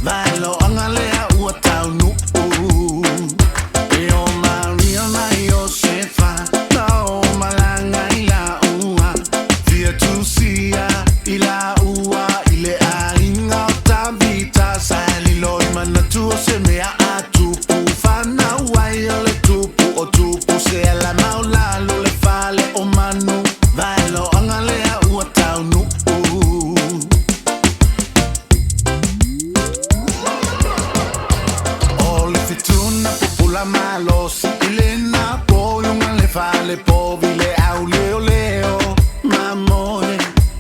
Vailo angalea uatau nu. Eo Maria na io sefa. Tao malanga ila ua. Via tu sia ila ua. Ile a inga tabita. Sali loi mana tu se mea a tupu. Fana wai ole tupu o tupu. Se la maula lo le fale o manu. Vailo angalea uatau nu. Malo si ilena poi una le fa le povile au leo leo mamone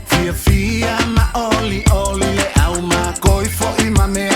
fia fia ma oli oli le au ma coi fo i ma me